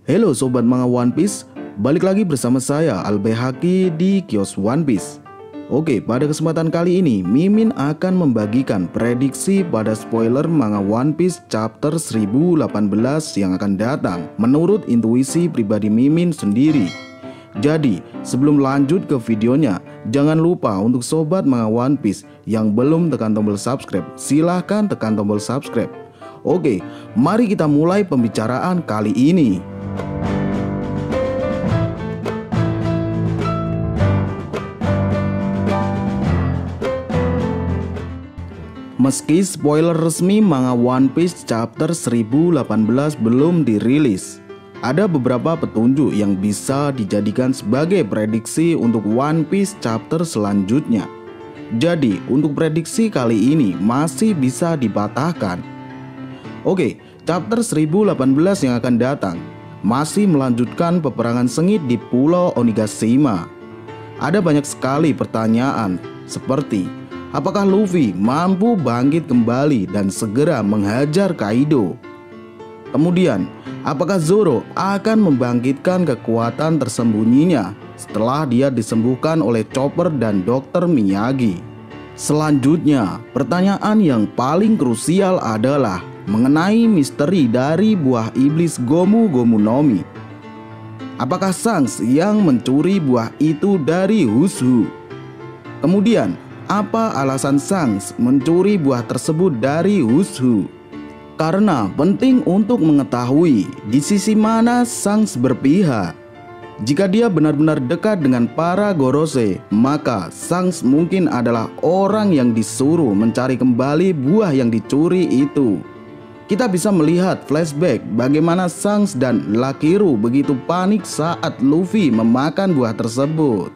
Halo Sobat Manga One Piece, balik lagi bersama saya Albehaki di Kios One Piece. Oke, pada kesempatan kali ini Mimin akan membagikan prediksi pada spoiler manga One Piece chapter 1018 yang akan datang menurut intuisi pribadi Mimin sendiri. Jadi, sebelum lanjut ke videonya, jangan lupa untuk Sobat Manga One Piece yang belum tekan tombol subscribe, silahkan tekan tombol subscribe. Oke, mari kita mulai pembicaraan kali ini. Meski spoiler resmi manga One Piece chapter 1018 belum dirilis, ada beberapa petunjuk yang bisa dijadikan sebagai prediksi untuk One Piece chapter selanjutnya. Jadi, untuk prediksi kali ini masih bisa dipatahkan. Oke, chapter 1018 yang akan datang masih melanjutkan peperangan sengit di Pulau Onigashima. Ada banyak sekali pertanyaan seperti apakah Luffy mampu bangkit kembali dan segera menghajar Kaido? Kemudian, apakah Zoro akan membangkitkan kekuatan tersembunyinya setelah dia disembuhkan oleh Chopper dan Dr. Miyagi? Selanjutnya, pertanyaan yang paling krusial adalah mengenai misteri dari buah iblis Gomu Gomu no Mi. Apakah Shanks yang mencuri buah itu dari Usopp? Kemudian, apa alasan Shanks mencuri buah tersebut dari Usopp? Karena penting untuk mengetahui di sisi mana Shanks berpihak. Jika dia benar-benar dekat dengan para Gorosei, maka Shanks mungkin adalah orang yang disuruh mencari kembali buah yang dicuri itu. Kita bisa melihat flashback bagaimana Shanks dan Lakiru begitu panik saat Luffy memakan buah tersebut.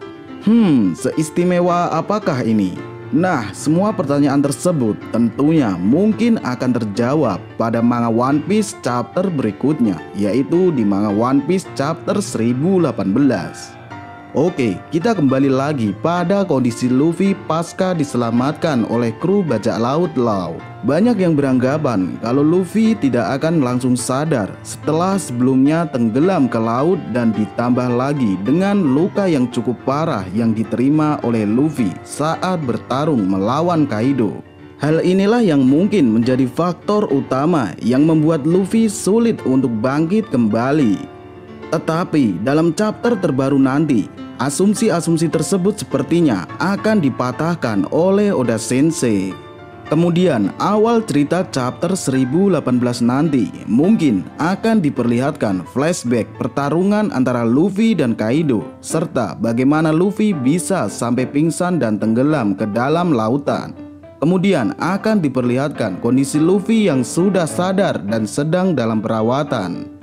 Seistimewa apakah ini? Nah, semua pertanyaan tersebut tentunya mungkin akan terjawab pada manga One Piece chapter berikutnya, yaitu di manga One Piece chapter 1018. Oke, kita kembali lagi pada kondisi Luffy pasca diselamatkan oleh kru bajak laut Law. Banyak yang beranggapan kalau Luffy tidak akan langsung sadar setelah sebelumnya tenggelam ke laut dan ditambah lagi dengan luka yang cukup parah yang diterima oleh Luffy saat bertarung melawan Kaido. Hal inilah yang mungkin menjadi faktor utama yang membuat Luffy sulit untuk bangkit kembali. Tetapi dalam chapter terbaru nanti, asumsi-asumsi tersebut sepertinya akan dipatahkan oleh Oda Sensei. Kemudian awal cerita chapter 1018 nanti mungkin akan diperlihatkan flashback pertarungan antara Luffy dan Kaido, serta bagaimana Luffy bisa sampai pingsan dan tenggelam ke dalam lautan. Kemudian akan diperlihatkan kondisi Luffy yang sudah sadar dan sedang dalam perawatan.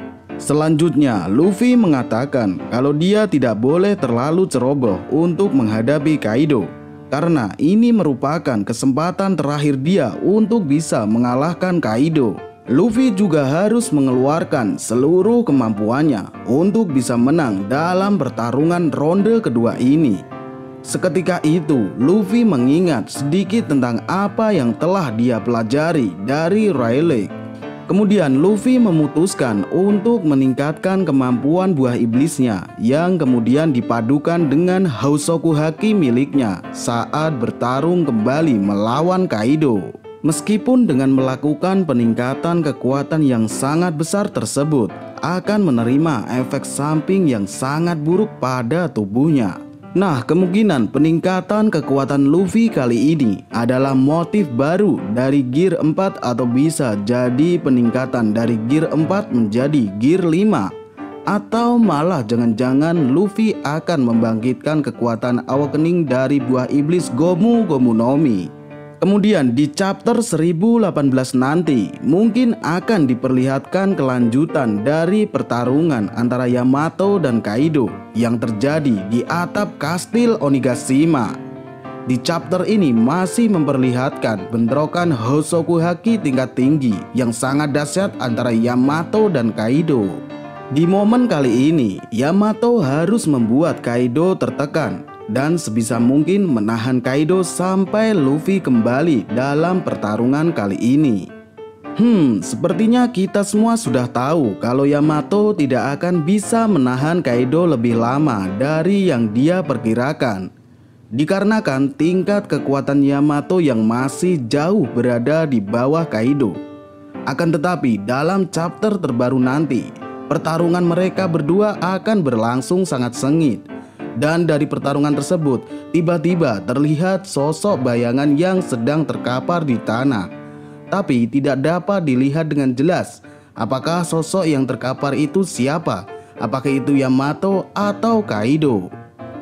Selanjutnya, Luffy mengatakan kalau dia tidak boleh terlalu ceroboh untuk menghadapi Kaido, karena ini merupakan kesempatan terakhir dia untuk bisa mengalahkan Kaido. Luffy juga harus mengeluarkan seluruh kemampuannya untuk bisa menang dalam pertarungan ronde kedua ini. Seketika itu, Luffy mengingat sedikit tentang apa yang telah dia pelajari dari Rayleigh. Kemudian Luffy memutuskan untuk meningkatkan kemampuan buah iblisnya yang kemudian dipadukan dengan Housoku Haki miliknya saat bertarung kembali melawan Kaido. Meskipun dengan melakukan peningkatan kekuatan yang sangat besar tersebut akan menerima efek samping yang sangat buruk pada tubuhnya. Nah, kemungkinan peningkatan kekuatan Luffy kali ini adalah motif baru dari Gear 4 atau bisa jadi peningkatan dari Gear 4 menjadi Gear 5. Atau malah jangan-jangan Luffy akan membangkitkan kekuatan awakening dari buah iblis Gomu Gomu no Mi. Kemudian di chapter 1018 nanti mungkin akan diperlihatkan kelanjutan dari pertarungan antara Yamato dan Kaido yang terjadi di atap kastil Onigashima. Di chapter ini masih memperlihatkan bentrokan Housoku Haki tingkat tinggi yang sangat dahsyat antara Yamato dan Kaido. Di momen kali ini, Yamato harus membuat Kaido tertekan dan sebisa mungkin menahan Kaido sampai Luffy kembali dalam pertarungan kali ini. Sepertinya kita semua sudah tahu kalau Yamato tidak akan bisa menahan Kaido lebih lama dari yang dia perkirakan. Dikarenakan tingkat kekuatan Yamato yang masih jauh berada di bawah Kaido. Akan tetapi dalam chapter terbaru nanti, pertarungan mereka berdua akan berlangsung sangat sengit. Dan dari pertarungan tersebut, tiba-tiba terlihat sosok bayangan yang sedang terkapar di tanah. Tapi tidak dapat dilihat dengan jelas apakah sosok yang terkapar itu siapa, apakah itu Yamato atau Kaido.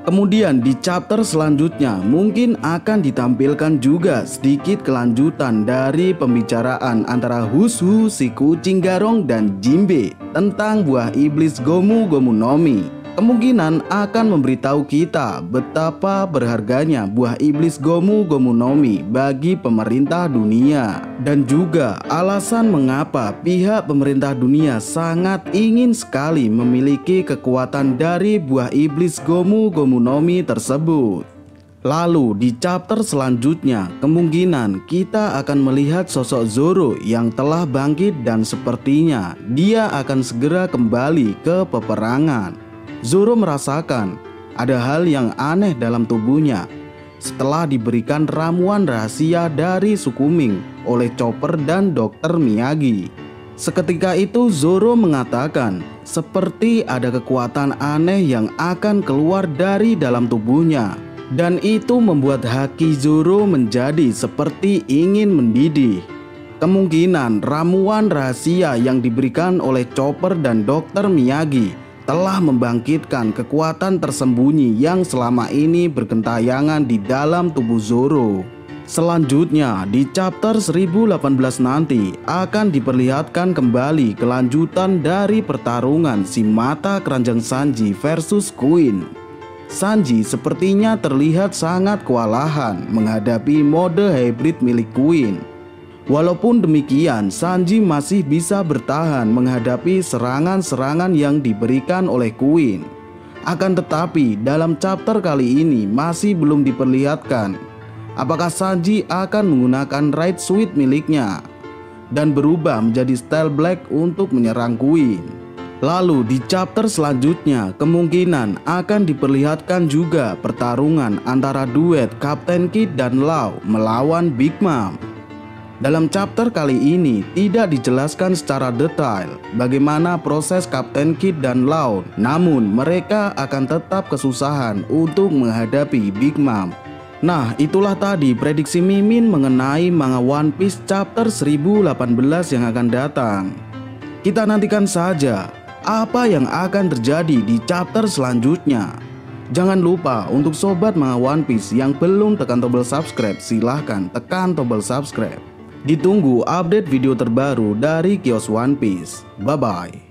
Kemudian di chapter selanjutnya mungkin akan ditampilkan juga sedikit kelanjutan dari pembicaraan antara Hushu, si kucing garong, dan Jinbe tentang buah iblis Gomu Gomu no Mi. Kemungkinan akan memberitahu kita betapa berharganya buah iblis Gomu Gomu no Mi bagi pemerintah dunia. Dan juga alasan mengapa pihak pemerintah dunia sangat ingin sekali memiliki kekuatan dari buah iblis Gomu Gomu no Mi tersebut. Lalu di chapter selanjutnya kemungkinan kita akan melihat sosok Zoro yang telah bangkit dan sepertinya dia akan segera kembali ke peperangan. Zoro merasakan ada hal yang aneh dalam tubuhnya setelah diberikan ramuan rahasia dari suku Ming oleh Chopper dan Dr. Miyagi. Seketika itu Zoro mengatakan seperti ada kekuatan aneh yang akan keluar dari dalam tubuhnya. Dan itu membuat haki Zoro menjadi seperti ingin mendidih. Kemungkinan ramuan rahasia yang diberikan oleh Chopper dan Dr. Miyagi telah membangkitkan kekuatan tersembunyi yang selama ini bergentayangan di dalam tubuh Zoro. Selanjutnya di chapter 1018 nanti akan diperlihatkan kembali kelanjutan dari pertarungan si mata keranjang Sanji versus Queen. Sanji sepertinya terlihat sangat kewalahan menghadapi mode hybrid milik Queen. Walaupun demikian, Sanji masih bisa bertahan menghadapi serangan-serangan yang diberikan oleh Queen. Akan tetapi dalam chapter kali ini masih belum diperlihatkan apakah Sanji akan menggunakan Right Switch miliknya dan berubah menjadi style Black untuk menyerang Queen. Lalu di chapter selanjutnya kemungkinan akan diperlihatkan juga pertarungan antara duet Captain Kid dan Law melawan Big Mom. Dalam chapter kali ini tidak dijelaskan secara detail bagaimana proses Captain Kid dan Law, namun mereka akan tetap kesusahan untuk menghadapi Big Mom. Nah, itulah tadi prediksi Mimin mengenai manga One Piece chapter 1018 yang akan datang. Kita nantikan saja apa yang akan terjadi di chapter selanjutnya. Jangan lupa untuk sobat manga One Piece yang belum tekan tombol subscribe, silahkan tekan tombol subscribe. Ditunggu update video terbaru dari Kios One Piece. Bye bye.